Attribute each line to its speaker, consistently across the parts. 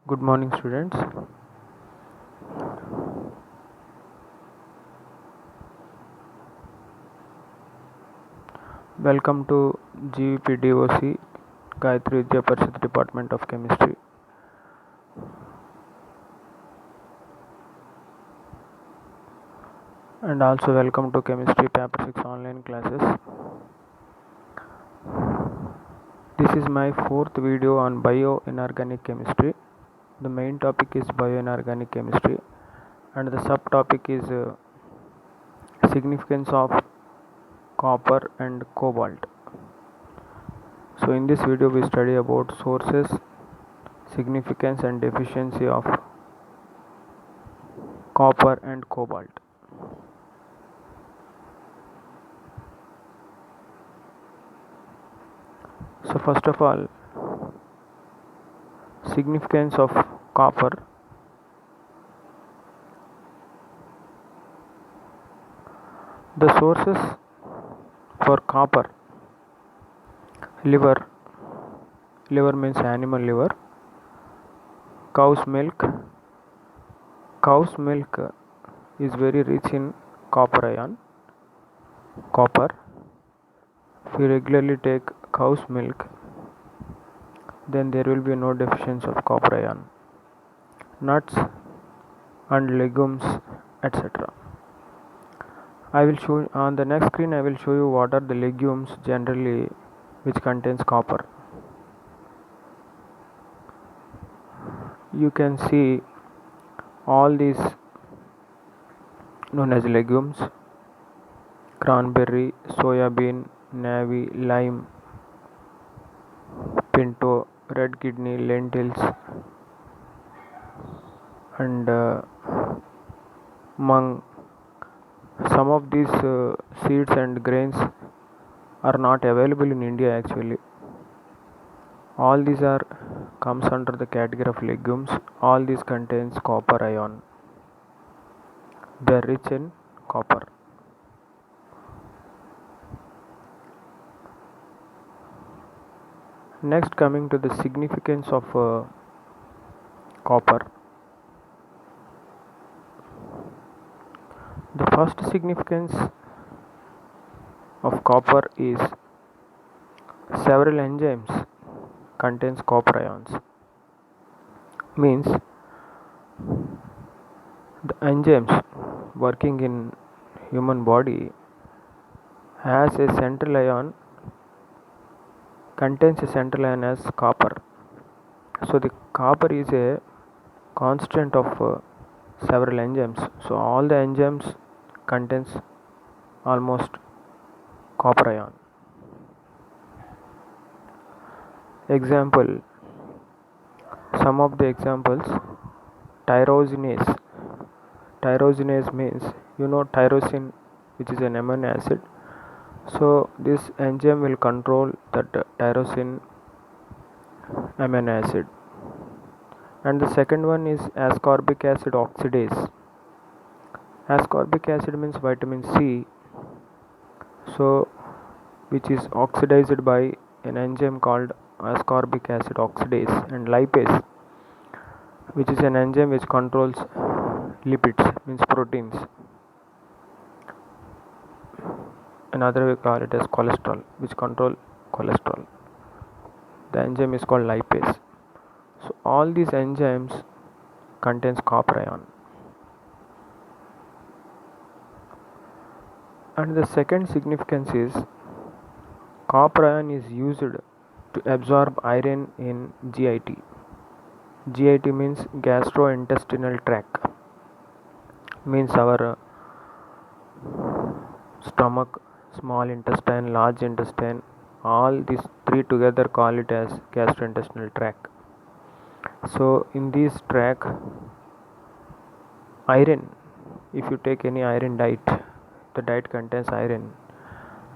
Speaker 1: Good morning, students. Welcome to GVP DOC, Gayatri Vidya Parishad Department of Chemistry. And also welcome to Chemistry Paper 6 online classes. This is my fourth video on bioinorganic chemistry. The main topic is bioinorganic chemistry and the subtopic is significance of copper and cobalt. So in this video we study about sources, significance and deficiency of copper and cobalt. So first of all, significance of copper. The sources for copper: liver means animal liver, cow's milk. Cow's milk is very rich in copper ion. Copper, if you regularly take cow's milk, then there will be no deficiency of copper ion. Nuts and legumes, etc. I will show on the next screen. I will show you what are the legumes generally which contains copper. You can see all these known as legumes: cranberry, soya bean, navy, lime, pinto, red kidney, lentils, and mung. Some of these seeds and grains are not available in India actually. All these are comes under the category of legumes. All these contains copper ion. They are rich in copper. Next, coming to the significance of copper. The first significance of copper is several enzymes contains copper ions. Means the enzymes working in human body has a central ion, contains a central ion as copper. So the copper is a constant of several enzymes. So all the enzymes contains almost copper ion. Example, some of the examples: tyrosinase. Tyrosinase means tyrosine, which is an amino acid. So this enzyme will control that tyrosine amino acid. And the second one is ascorbic acid oxidase. Ascorbic acid means vitamin C, so which is oxidized by an enzyme called ascorbic acid oxidase. And lipase, which is an enzyme which controls lipids, means proteins. Another we call it as cholesterol, which control cholesterol. The enzyme is called lipase. So all these enzymes contains copper ion. And the second significance is copper ion is used to absorb iron in GIT. GIT means gastrointestinal tract, means our stomach, small intestine, large intestine, all these three together call it as gastrointestinal tract. So in this tract, iron, if you take any iron diet, the diet contains iron,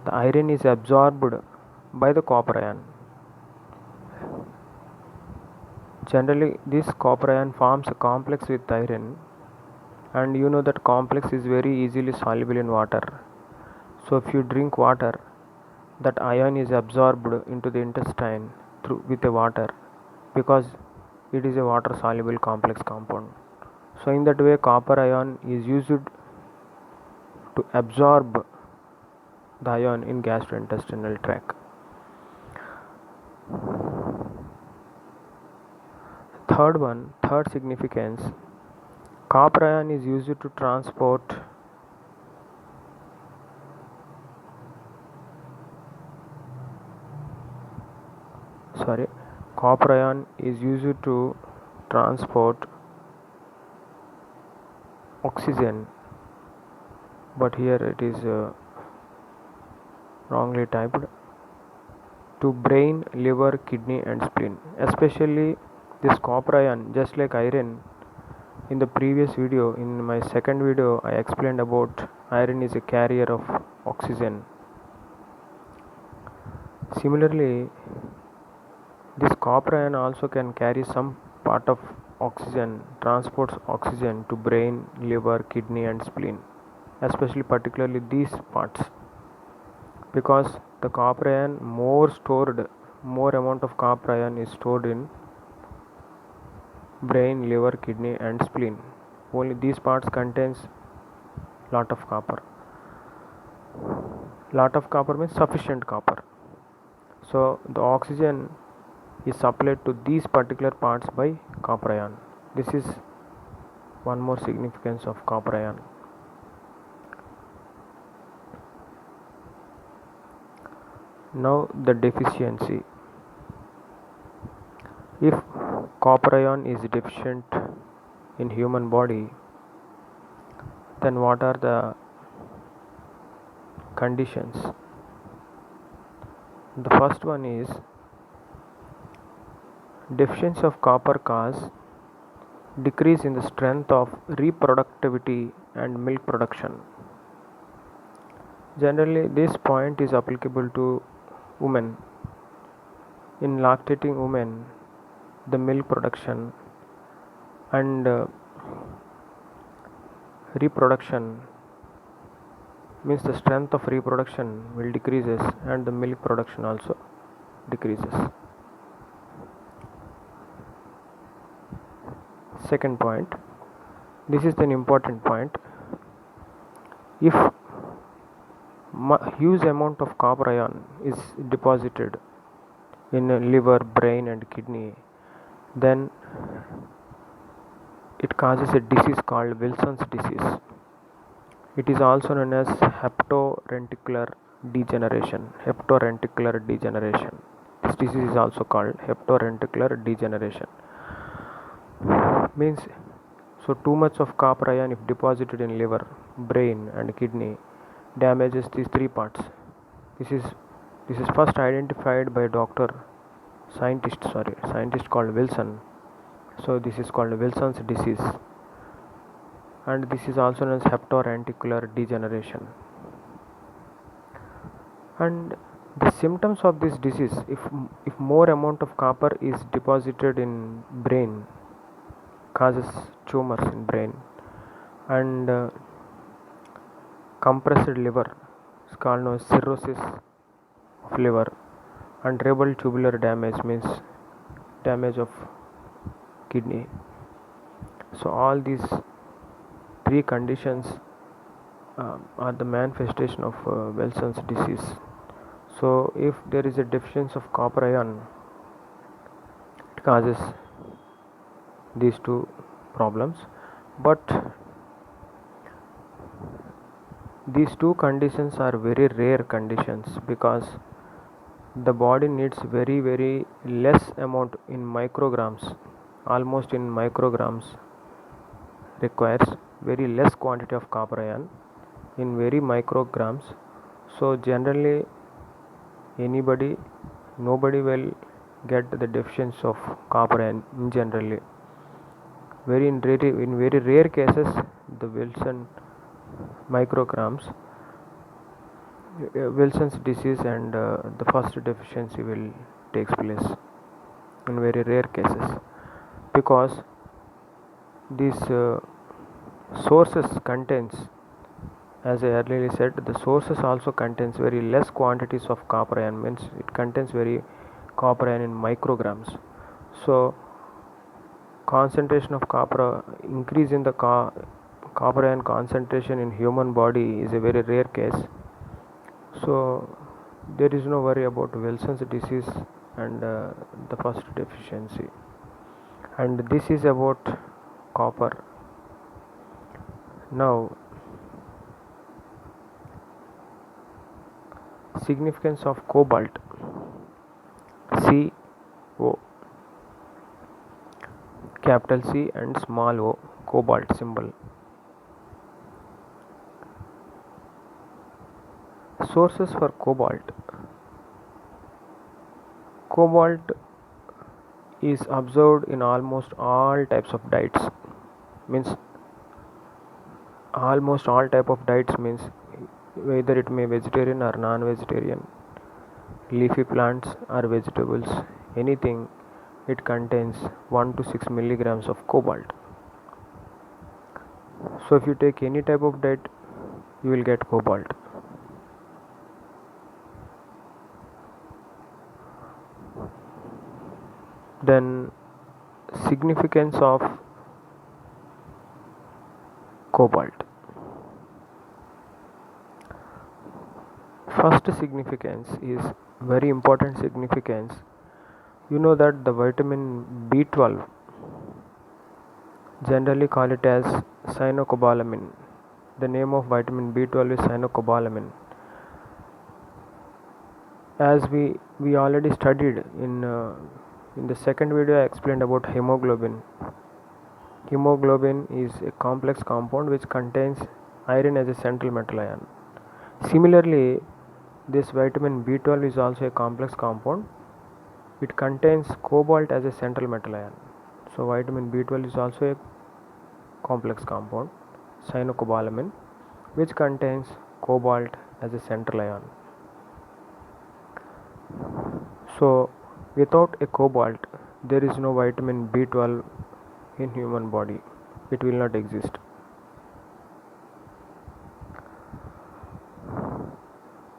Speaker 1: the iron is absorbed by the copper ion. Generally this copper ion forms a complex with iron, and you know that complex is very easily soluble in water. So if you drink water, that ion is absorbed into the intestine with the water, because it is a water soluble complex compound. So in that way, copper ion is used to absorb the ion in gastrointestinal tract. Third significance, copper ion is used to transport copper ion is used to transport oxygen, but here it is wrongly typed, to brain, liver, kidney and spleen. Especially this copper ion, just like iron, in the previous video, in my second video, I explained about iron is a carrier of oxygen. Similarly, this copper ion also can carry some part of oxygen, transports oxygen to brain, liver, kidney and spleen, especially particularly these parts, because the copper ion more amount of copper ion is stored in brain, liver, kidney and spleen. Only these parts contains lot of copper. Lot of copper means sufficient copper. So the oxygen is supplied to these particular parts by copper ion. This is one more significance of copper ion. Now the deficiency. If copper ion is deficient in human body, then what are the conditions? The first one is deficiency of copper cause decrease in the strength of reproductivity and milk production. Generally, this point is applicable to women. In lactating women, the milk production and reproduction means the strength of reproduction will decreases and the milk production also decreases. Second point, this is an important point. If huge amount of copper ion is deposited in liver, brain and kidney, then it causes a disease called Wilson's disease. It is also known as heptorenticular degeneration. This disease is also called heptorenticular degeneration. Means, so too much of copper ion, if deposited in liver, brain and kidney, damages these three parts. This is first identified by scientist called Wilson. So this is called Wilson's disease, and this is also known as heptorenticular degeneration. And the symptoms of this disease, if more amount of copper is deposited in brain, causes tumors in brain, and compressed liver is called as cirrhosis of liver, and rebel tubular damage means damage of kidney. So all these three conditions are the manifestation of Wilson's disease. So if there is a deficiency of copper ion, it causes these two problems. But these two conditions are very rare conditions, because the body needs very less amount in micrograms, almost in micrograms, requires very less quantity of copper ion in very micrograms. So generally nobody will get the deficiency of copper ion in generally. In very rare cases, the Wilson's disease and the first deficiency will takes place in very rare cases, because these sources contains, as I earlier said, the sources also contains very less quantities of copper ion, means it contains very copper ion in micrograms. So concentration of copper, increase in the copper ion concentration in human body is a very rare case. So there is no worry about Wilson's disease and the first deficiency. And this is about copper. Now, significance of cobalt. CO, capital C and small o, cobalt symbol. Sources for cobalt. Cobalt is observed in almost all types of diets. Means almost all type of diets means whether it may vegetarian or non-vegetarian, leafy plants or vegetables, anything, it contains 1 to 6 milligrams of cobalt. So if you take any type of diet, you will get cobalt. Then significance of cobalt. First significance is very important significance. You know that the vitamin B12, generally call it as cyanocobalamin. The name of vitamin B12 is cyanocobalamin. As we already studied in the second video, I explained about hemoglobin. Hemoglobin is a complex compound which contains iron as a central metal ion. Similarly, this vitamin B12 is also a complex compound. It contains cobalt as a central metal ion. So vitamin B12 is also a complex compound, cyanocobalamin, which contains cobalt as a central ion. So without a cobalt, there is no vitamin B12 in human body. It will not exist.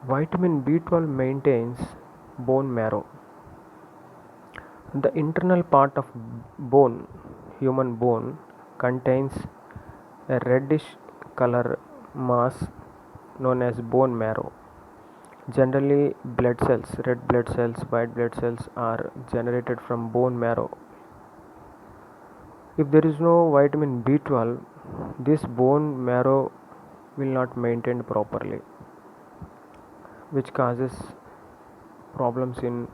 Speaker 1: Vitamin B12 maintains bone marrow. The internal part of bone, human bone, contains a reddish color mass known as bone marrow. Generally, blood cells, red blood cells, white blood cells are generated from bone marrow. If there is no vitamin B12, this bone marrow will not maintained properly, which causes problems in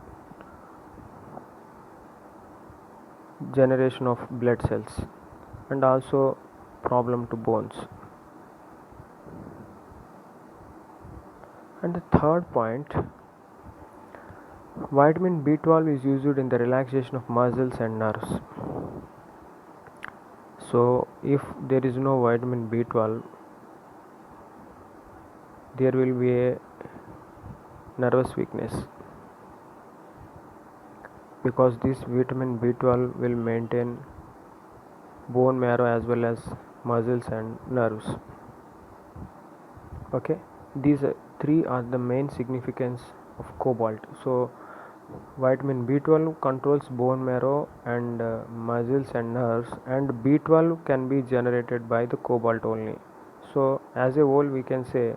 Speaker 1: generation of blood cells and also problem to bones. And the third point, vitamin B12 is used in the relaxation of muscles and nerves. So if there is no vitamin B12, there will be a nervous weakness, because this vitamin B12 will maintain bone marrow as well as muscles and nerves. Okay, these three are the main significance of cobalt. So vitamin B12 controls bone marrow and muscles and nerves, and B12 can be generated by the cobalt only. So as a whole, we can say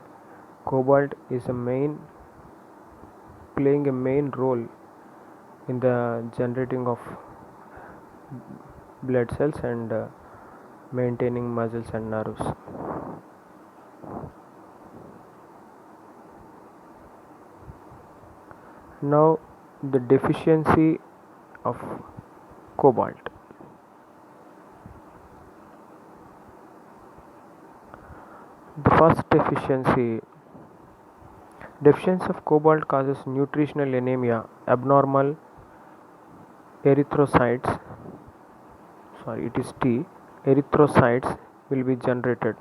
Speaker 1: cobalt is playing a main role in the generating of blood cells and maintaining muscles and nerves. Now the deficiency of cobalt. The first deficiency of cobalt causes nutritional anemia, abnormal erythrocytes, it is T, erythrocytes will be generated.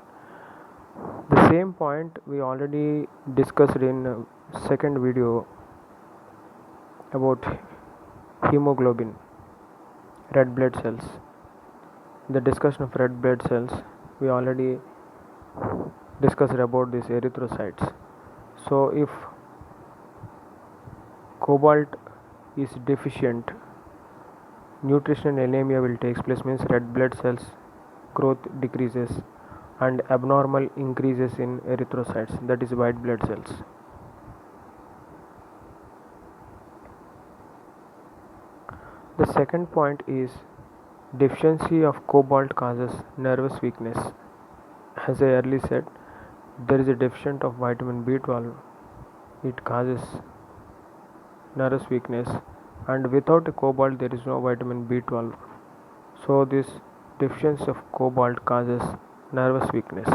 Speaker 1: The same point we already discussed in second video about hemoglobin, red blood cells. In the discussion of red blood cells, we already discussed about these erythrocytes. So if cobalt is deficient, nutrition anemia will take place, means red blood cells growth decreases and abnormal increases in erythrocytes, that is white blood cells. The second point is deficiency of cobalt causes nervous weakness. As I earlier said, there is a deficient of vitamin B12, it causes nervous weakness, and without a cobalt there is no vitamin B12. So this deficiency of cobalt causes nervous weakness.